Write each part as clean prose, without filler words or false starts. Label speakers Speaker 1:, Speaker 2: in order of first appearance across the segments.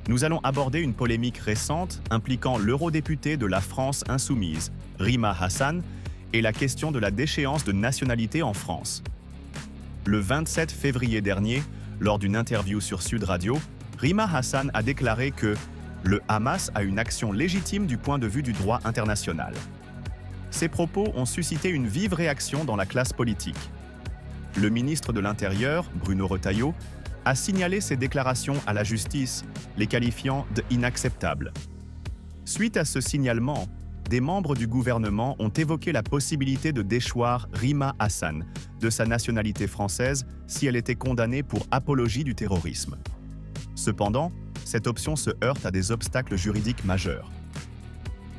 Speaker 1: Nous allons aborder une polémique récente impliquant l'eurodéputé de la France insoumise, Rima Hassan, et la question de la déchéance de nationalité en France. Le 27 février dernier, lors d'une interview sur Sud Radio, Rima Hassan a déclaré que le Hamas a une action légitime du point de vue du droit international. Ces propos ont suscité une vive réaction dans la classe politique. Le ministre de l'Intérieur, Bruno Retailleau, a signalé ces déclarations à la justice, les qualifiant d'inacceptables. Suite à ce signalement, des membres du gouvernement ont évoqué la possibilité de déchoir Rima Hassan de sa nationalité française si elle était condamnée pour apologie du terrorisme. Cependant, cette option se heurte à des obstacles juridiques majeurs.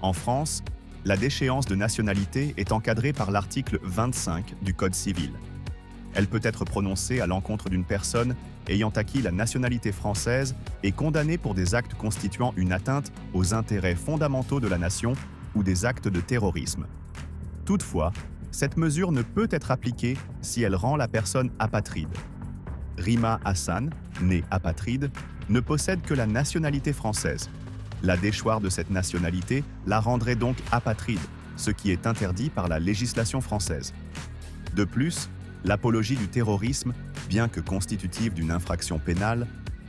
Speaker 1: En France, la déchéance de nationalité est encadrée par l'article 25 du Code civil. Elle peut être prononcée à l'encontre d'une personne ayant acquis la nationalité française et condamnée pour des actes constituant une atteinte aux intérêts fondamentaux de la nation ou des actes de terrorisme. Toutefois, cette mesure ne peut être appliquée si elle rend la personne apatride. Rima Hassan, née apatride, ne possède que la nationalité française. La déchoir de cette nationalité la rendrait donc apatride, ce qui est interdit par la législation française. De plus, l'apologie du terrorisme, bien que constitutive d'une infraction pénale,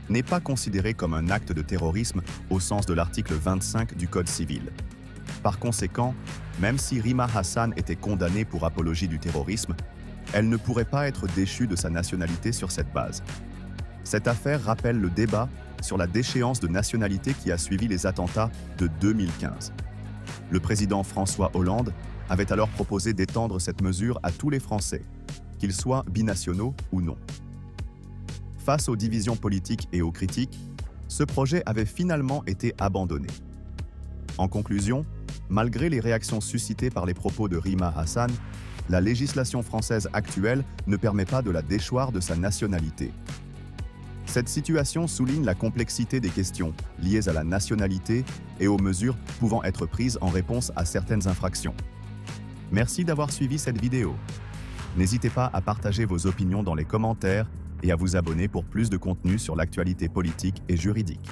Speaker 1: n'est pas considérée comme un acte de terrorisme au sens de l'article 25 du Code civil. Par conséquent, même si Rima Hassan était condamnée pour apologie du terrorisme, elle ne pourrait pas être déchue de sa nationalité sur cette base. Cette affaire rappelle le débat sur la déchéance de nationalité qui a suivi les attentats de 2015. Le président François Hollande avait alors proposé d'étendre cette mesure à tous les Français, qu'ils soient binationaux ou non. Face aux divisions politiques et aux critiques, ce projet avait finalement été abandonné. En conclusion, malgré les réactions suscitées par les propos de Rima Hassan, la législation française actuelle ne permet pas de la déchoir de sa nationalité. Cette situation souligne la complexité des questions liées à la nationalité et aux mesures pouvant être prises en réponse à certaines infractions. Merci d'avoir suivi cette vidéo. N'hésitez pas à partager vos opinions dans les commentaires et à vous abonner pour plus de contenu sur l'actualité politique et juridique.